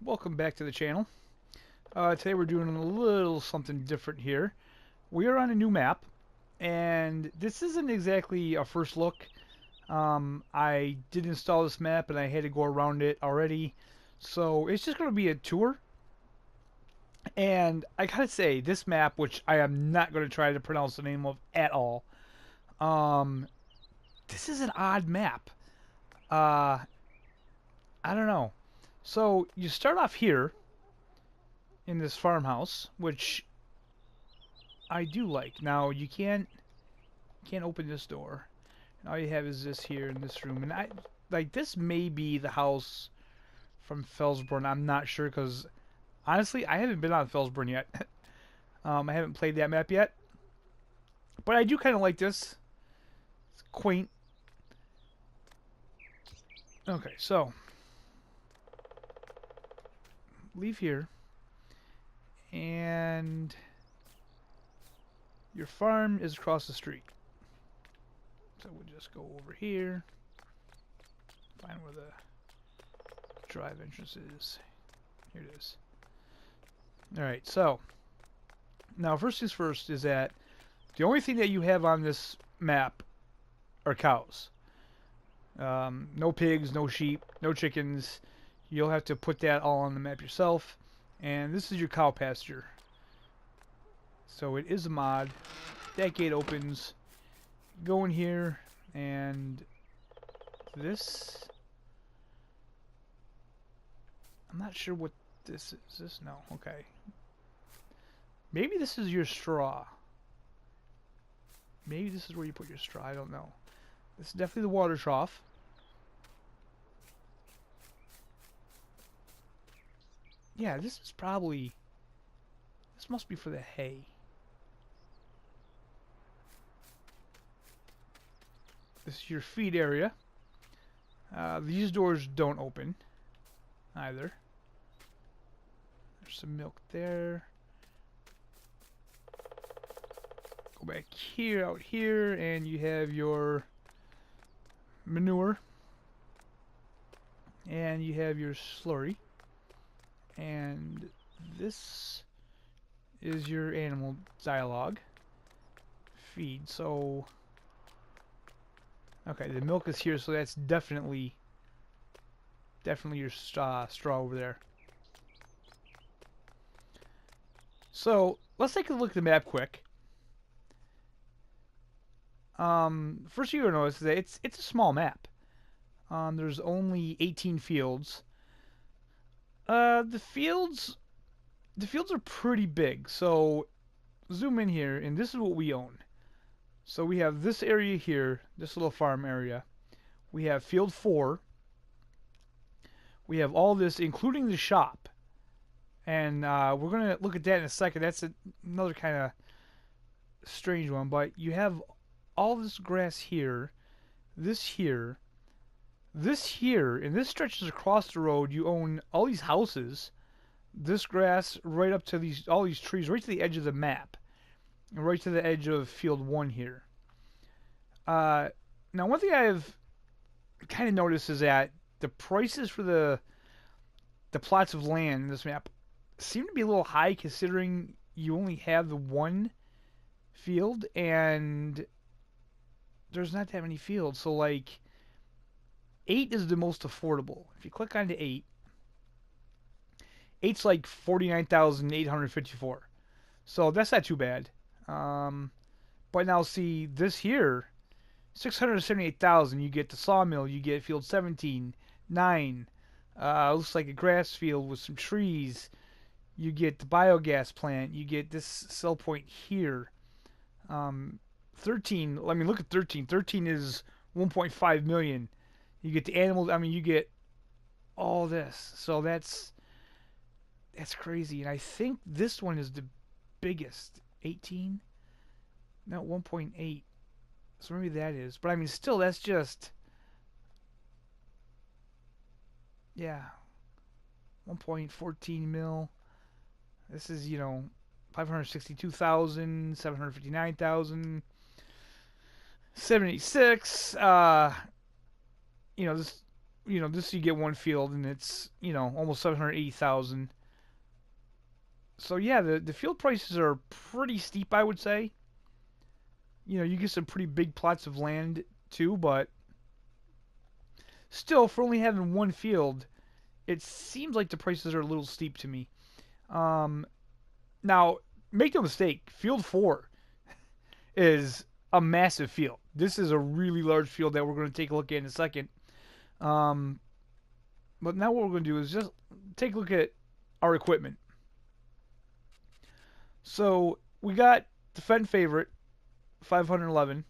welcome back to the channel. Today we're doing a little something different here. We are on a new map, and this isn't exactly a first look. I did install this map and I had to go around it already, so it's just going to be a tour. And I gotta say, this map, which I am not going to try to pronounce the name of at all, um, this is an odd map. Uh, I don't know. So you start off here in this farmhouse, which I do like. Now you can't open this door. And all you have is this here in this room, and I like this may be the house from Felsborn. I'm not sure because honestly, I haven't been on Felsborn yet. I haven't played that map yet, but I do kind of like this. It's quaint. Okay, so leave here, and your farm is across the street. So we'll just go over here, find where the drive entrance is. Here it is. Alright, so now first things first is that the only thing that you have on this map are cows. No pigs, no sheep, no chickens. You'll have to put that all on the map yourself. And this is your cow pasture. So it is a mod. That gate opens. Go in here, and this, I'm not sure what this is. This, no, okay. Maybe this is your straw. Maybe this is where you put your straw. I don't know. This is definitely the water trough. Yeah, this is probably, this must be for the hay. This is your feed area. These doors don't open either. There's some milk there. Go back here, out here, and you have your manure. And you have your slurry. And this is your animal dialogue feed. So okay, the milk is here, so that's definitely your straw over there. So let's take a look at the map quick. First you're gonna notice that it's a small map. There's only 18 fields. The fields are pretty big. So zoom in here, and this is what we own. So we have this area here, this little farm area. We have field 4. We have all this, including the shop. And we're going to look at that in a second. That's another kind of strange one. But you have all this grass here, this here, this here, and this stretches across the road. You own all these houses, this grass right up to all these trees, right to the edge of the map. Right to the edge of field 1 here. Now one thing I've kind of noticed is that the prices for the plots of land in this map seem to be a little high considering you only have the one field and there's not that many fields. So like 8 is the most affordable. If you click onto 8, 8's like 49,854. So that's not too bad. But now see this here, 678,000. You get the sawmill. You get field 17, 9. Looks like a grass field with some trees. You get the biogas plant. You get this sell point here. 13. I mean, look at 13. 13 is 1.5 million. You get the animals. I mean, you get all this. So that's crazy. And I think this one is the biggest. 18. No, 1.8. So maybe that is. But I mean, still, that's just, yeah, 1.14 mil. This is, 562,000, 759,000, 786. This this you get one field and it's almost 780,000. So yeah, the field prices are pretty steep, I would say. You get some pretty big plots of land too, but still, for only having one field, it seems like the prices are a little steep to me. Um, Now, make no mistake, Field 4 is a massive field. This is a really large field that we're going to take a look at in a second. Um, but now what we're going to do is just take a look at our equipment. So we got the Fenton Favorite, 511.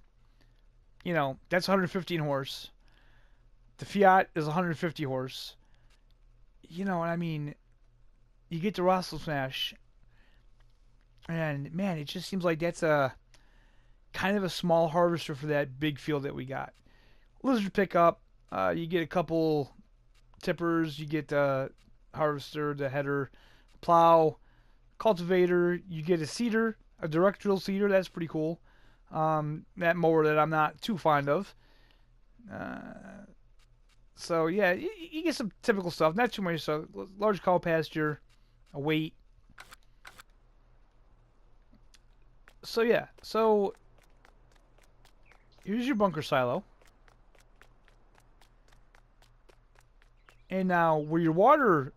That's 115 horse. The Fiat is 150 horse. And I mean, you get the Russell Smash, and man, it just seems like that's a kind of a small harvester for that big field that we got. Lizard pickup, you get a couple tippers, you get the harvester, the header, plow, cultivator, you get a seeder, a direct drill seeder, that's pretty cool. That mower that I'm not too fond of. So yeah, you get some typical stuff, not too much stuff. Large cow pasture, a weight. So yeah, here's your bunker silo. And now where your water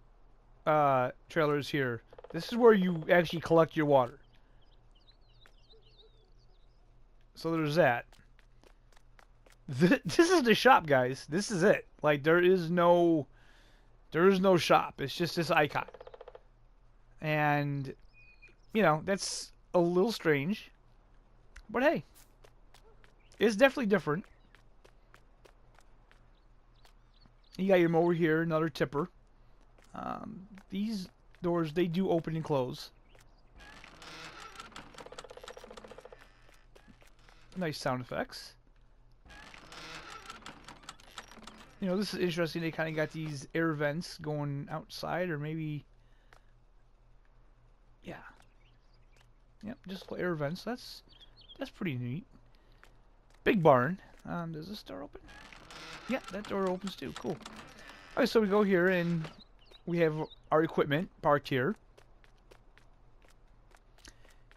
trailer is here, this is where you actually collect your water. So there's that. This is the shop, guys. This is it. Like there is no shop. It's just this icon. And that's a little strange. But hey, it's definitely different. You got your mower here, another tipper. These doors, they do open and close. Nice sound effects. This is interesting. They kind of got these air vents going outside, or maybe, yeah. Yep, just air vents. That's pretty neat. Big barn. Does this door open? Yeah, that door opens too. Cool. Alright, so we go here and we have our equipment parked here.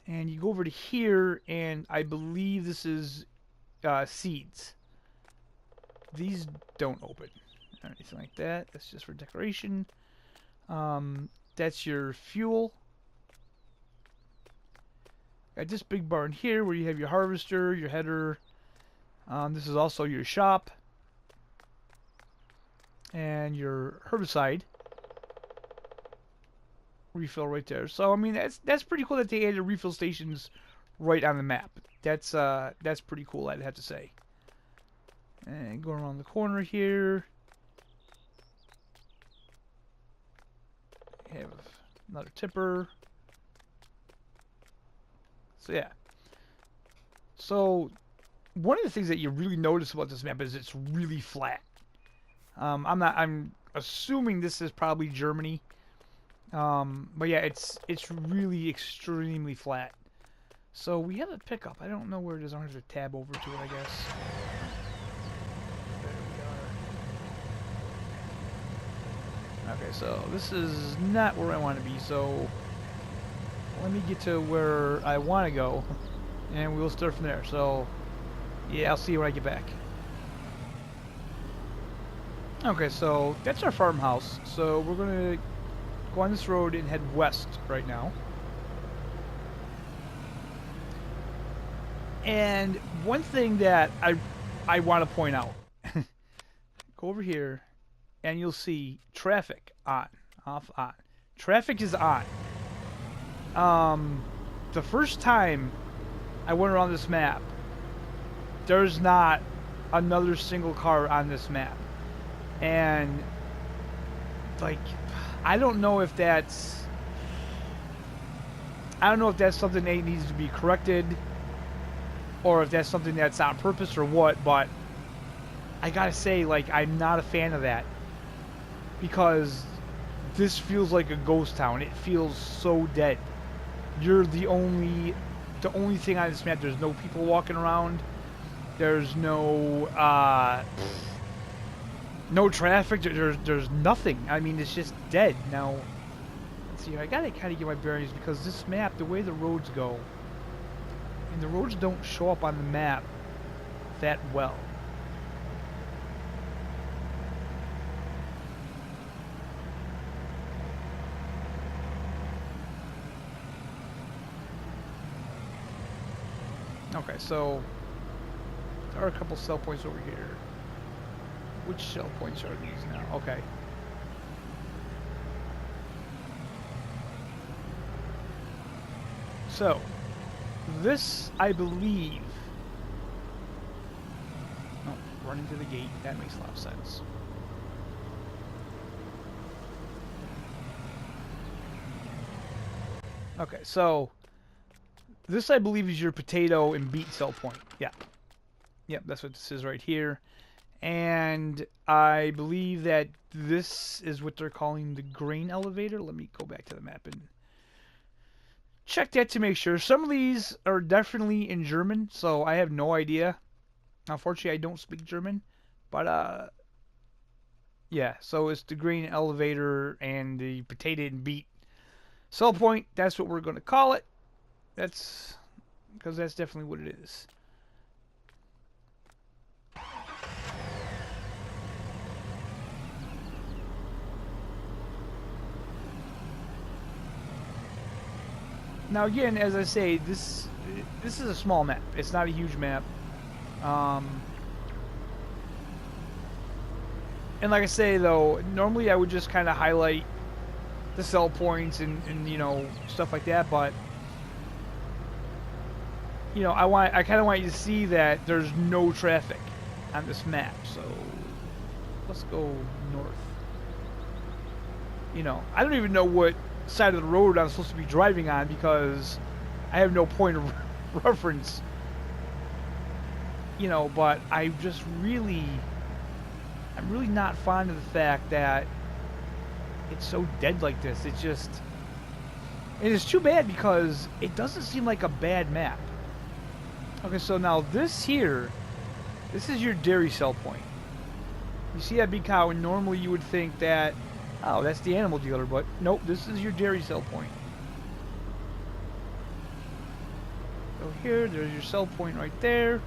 And you go over to here, and I believe this is seeds. These don't open or anything like that. That's just for decoration. That's your fuel. Got this big barn here where you have your harvester, your header. This is also your shop and your herbicide refill right there. So I mean that's pretty cool that they added refill stations right on the map. That's pretty cool, I'd have to say. And going around the corner here, have another tipper. So yeah. So one of the things that you really notice about this map is it's really flat. I'm assuming this is probably Germany. But yeah, it's really extremely flat. So we have a pickup. I don't know where it is. I'm gonna have to tab over to it, I guess. Okay, so this is not where I want to be, so let me get to where I want to go, and we'll start from there. So, yeah, I'll see you when I get back. Okay, so that's our farmhouse. So we're going to go on this road and head west right now. And one thing that I want to point out, go over here, and you'll see traffic on, off, on. Traffic is on. The first time I went around this map, there's not another single car on this map. And, like, I don't know if that's something that needs to be corrected, or if that's something that's on purpose or what, but I gotta say, like, I'm not a fan of that. Because this feels like a ghost town. It feels so dead. You're the only thing on this map. There's no people walking around. There's no No traffic. There's nothing. I mean, it's just dead now. Let's see. I gotta kind of get my bearings because this map, the way the roads go, and the roads don't show up on the map that well. Okay, so there are a couple sell points over here. Which sell points are these now? Okay. So, this, I believe... Oh, run into the gate. That makes a lot of sense. Okay, so... This, I believe, is your potato and beet sell point. Yeah. Yep, that's what this is right here. And I believe that this is what they're calling the grain elevator. Let me go back to the map and check that to make sure. Some of these are definitely in German, so I have no idea. Unfortunately, I don't speak German. But, yeah, so it's the grain elevator and the potato and beet sell point. That's what we're going to call it. That's because that's definitely what it is. Now again, as I say, this is a small map. It's not a huge map. And like I say though, normally I would just kind of highlight the sell points and you know, stuff like that, but you know, I kind of want you to see that there's no traffic on this map. So let's go north. You know, I don't even know what side of the road I'm supposed to be driving on because I have no point of reference. You know, but I'm really not fond of the fact that it's so dead like this. It's just, and it's too bad because it doesn't seem like a bad map. Okay, so now this here, this is your dairy sell point. You see that big cow, and normally you would think that, oh, that's the animal dealer, but nope, this is your dairy sell point. So here, there's your sell point right there.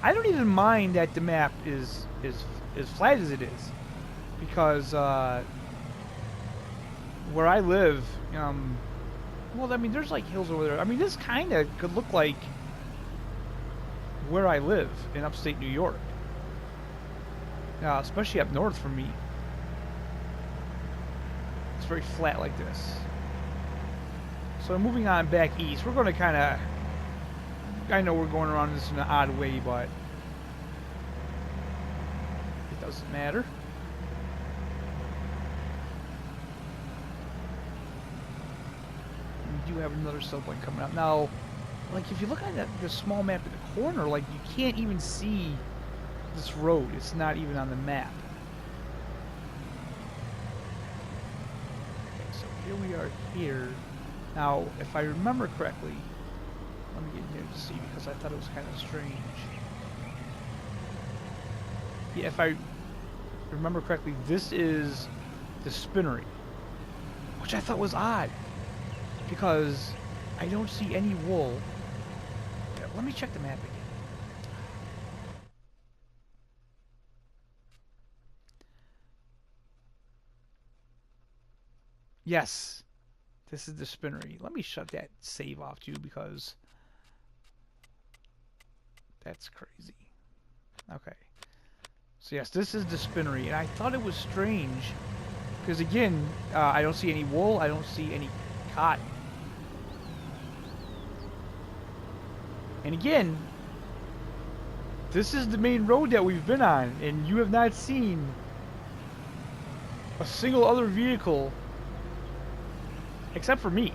I don't even mind that the map is as flat as it is, because where I live, well, I mean, there's like hills over there. I mean, this kind of could look like where I live in upstate New York. Especially up north from me. It's very flat like this. So moving on back east, we're going to kind of... I know we're going around this in an odd way, but it doesn't matter. We do have another sell point coming up. Now, like, if you look at the small map in the corner, like, you can't even see this road. It's not even on the map. Okay, so here we are here. Now, if I remember correctly, let me get in here to see because I thought it was kind of strange. Yeah, if I remember correctly, this is the spinnery, which I thought was odd because I don't see any wool. Yeah, let me check the map again. Yes, this is the spinnery. Let me shut that save off too because that's crazy. Okay. So yes, this is the spinnery, and I thought it was strange because again, I don't see any wool. I don't see any cotton. And again, this is the main road that we've been on, and you have not seen a single other vehicle except for me.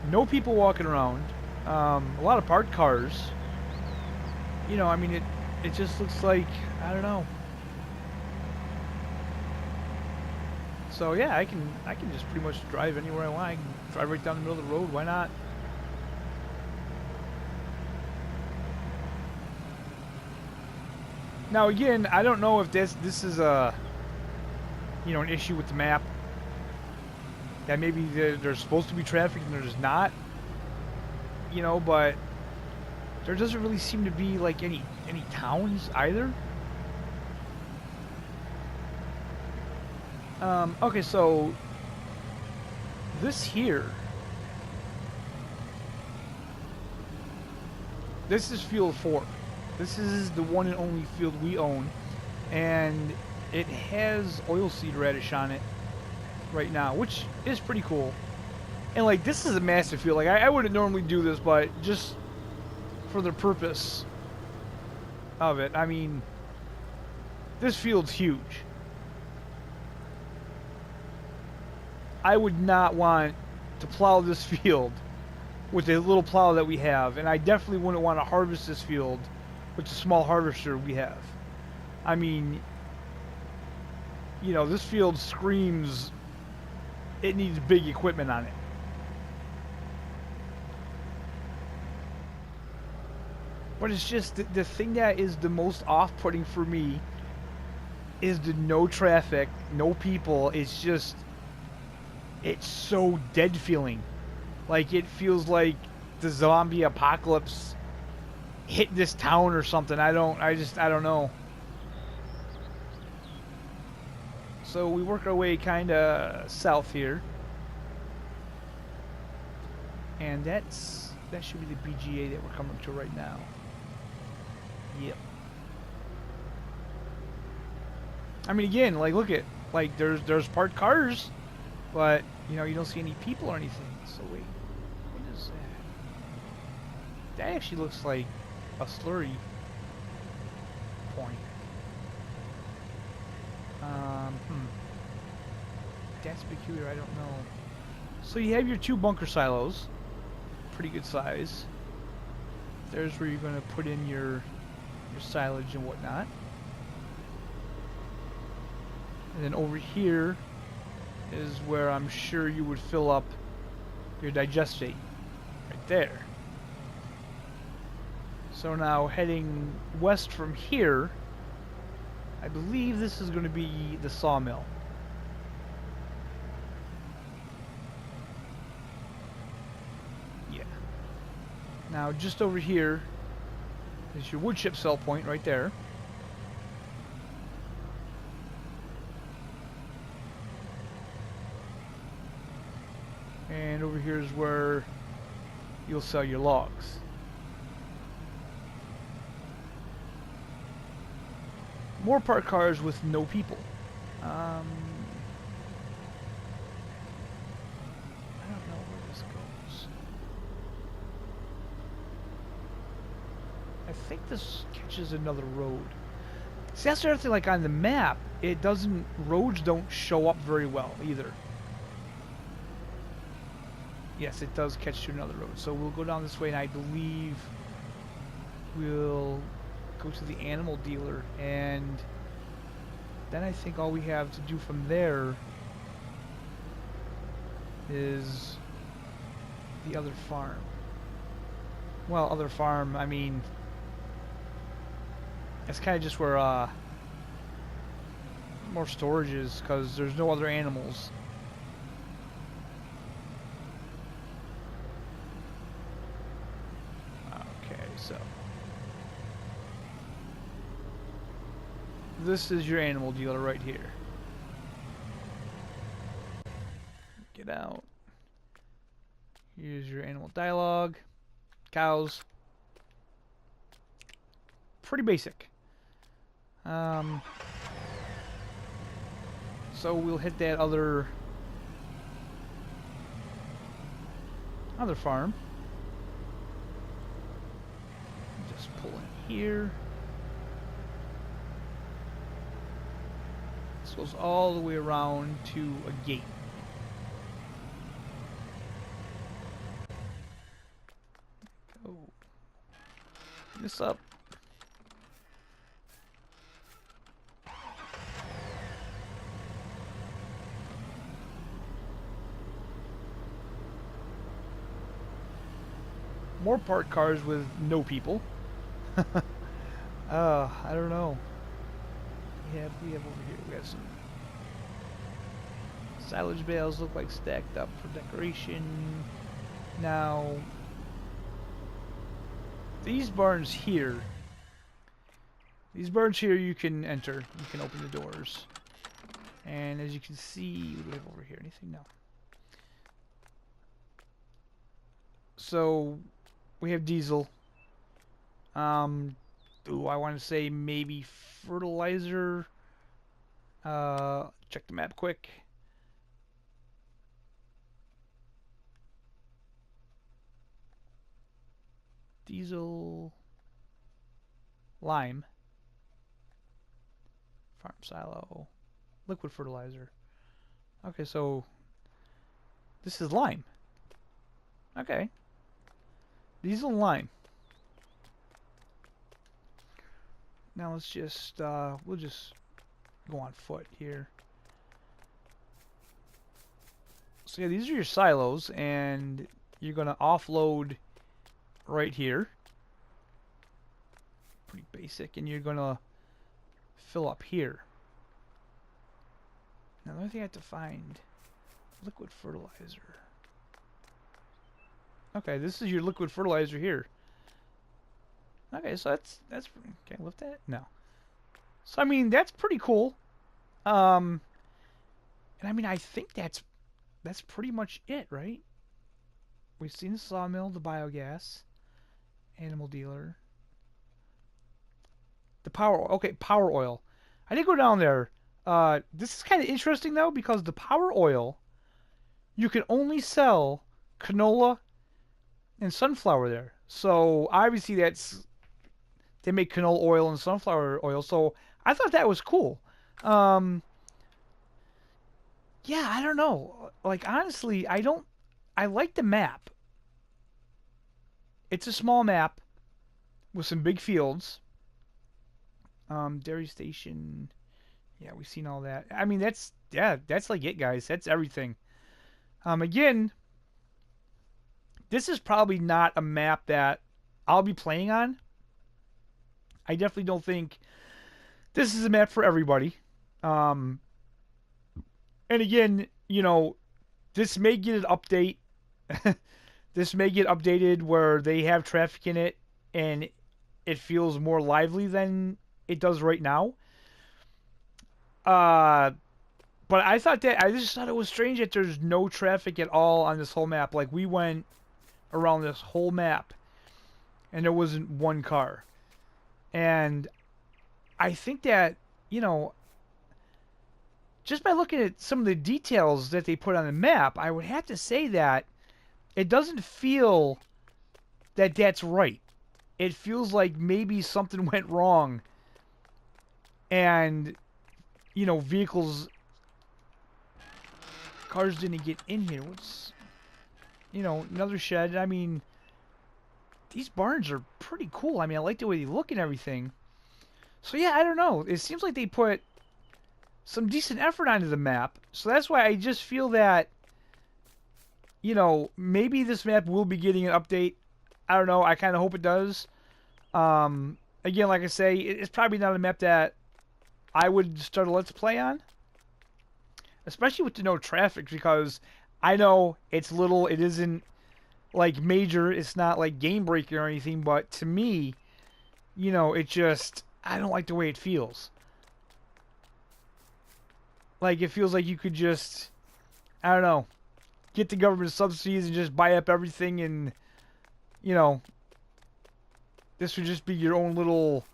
No people walking around. A lot of parked cars. You know, I mean, it just looks like, I don't know. So yeah, I can just pretty much drive anywhere I want. I can drive right down the middle of the road. Why not? Now again, I don't know if this is a an issue with the map. That maybe there's supposed to be traffic and there's not. But there doesn't really seem to be like any towns either. Okay, so this here, this is field 4. This is the one and only field we own, and it has oilseed radish on it right now, which is pretty cool. And like, this is a massive field. Like, I wouldn't normally do this, but just for the purpose of it, I mean, this field's huge. I would not want to plow this field with the little plow that we have, and I definitely wouldn't want to harvest this field with the small harvester we have. I mean, this field screams it needs big equipment on it. But it's just the thing that is the most off-putting for me is the no traffic, no people. It's just, it's so dead feeling. Like, it feels like the zombie apocalypse hit this town or something. I don't know. So we work our way kind of south here. And that should be the BGA that we're coming to right now. Yep. I mean, again, like, look at, like, there's parked cars, but you don't see any people or anything. So wait, what is that? That actually looks like a slurry point. That's peculiar. I don't know. So you have your 2 bunker silos, pretty good size. There's where you're going to put in your silage and whatnot. And then over here is where I'm sure you would fill up your digestate. Right there. So now heading west from here, I believe this is going to be the sawmill. Yeah. Now just over here is your wood chip sell point right there. And over here is where you'll sell your logs. More parked cars with no people. I don't know where this goes. I think this catches another road. See, that's the other thing, like on the map, roads don't show up very well either. Yes, it does catch to another road. So we'll go down this way, and I believe we'll go to the animal dealer, and then I think all we have to do from there is the other farm. Well, other farm, I mean, it's kind of just where more storage is, because there's no other animals. Okay, so this is your animal dealer right here. Get out. Here's your animal dialogue. Cows. Pretty basic. So we'll hit that other farm. Just pull in here. This goes all the way around to a gate. Go. This up. More parked cars with no people. I don't know. we have over here? We have some silage bales look like stacked up for decoration. Now, these barns here you can enter. You can open the doors. And as you can see, what do we have over here? Anything? No. So, we have diesel. Ooh, I want to say maybe fertilizer. Check the map quick. Diesel. Lime. Farm silo. Liquid fertilizer. Okay, so this is lime. Okay. Diesel and lime. Now let's just, we'll just go on foot here. So yeah, these are your silos, and you're going to offload right here. Pretty basic. And you're going to fill up here. Now the only thing I have to find, liquid fertilizer. Okay, this is your liquid fertilizer here. Okay, so that's can I lift that? No. So I mean that's pretty cool. And I mean I think that's pretty much it, right? We've seen the sawmill, the biogas, animal dealer, the power. Okay, power oil. I did go down there. This is kind of interesting though because the power oil, you can only sell canola and sunflower there. So obviously they make canola oil and sunflower oil, so I thought that was cool. Yeah, I don't know. Like, honestly, I like the map. It's a small map with some big fields. Dairy station. Yeah, we've seen all that. I mean, that's like it, guys. That's everything. Again, this is probably not a map that I'll be playing on. I definitely don't think this is a map for everybody. And again, you know, this may get an update. This may get updated where they have traffic in it and it feels more lively than it does right now. But I just thought it was strange that there's no traffic at all on this whole map. Like, we went around this whole map and there wasn't one car. And I think that, you know, just by looking at some of the details that they put on the map, I would have to say that it doesn't feel that that's right. It feels like maybe something went wrong and, you know, cars didn't get in here. What's, you know, another shed. I mean, these barns are pretty cool. I mean, I like the way they look and everything. So yeah, I don't know. It seems like they put some decent effort onto the map. So that's why I just feel that, you know, maybe this map will be getting an update. I don't know. I kind of hope it does. Again, like I say, it's probably not a map that I would start a Let's Play on. Especially with the no traffic, because I know it's little. It isn't like major. It's not like game breaking or anything. But to me, you know, it just, I don't like the way it feels. Like, it feels like you could just, I don't know, get the government subsidies and just buy up everything and, you know, this would just be your own little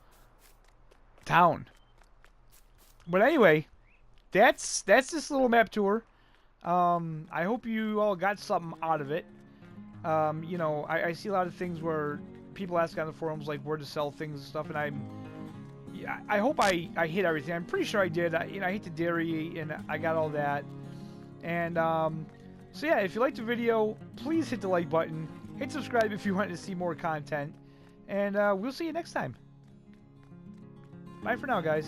town. But anyway, that's this little map tour. I hope you all got something out of it. You know, I see a lot of things where people ask on the forums, like, where to sell things and stuff, and I hope I hit everything. I'm pretty sure I did. I hit the dairy, and I got all that. And, so yeah, if you liked the video, please hit the like button. Hit subscribe if you want to see more content. And, we'll see you next time. Bye for now, guys.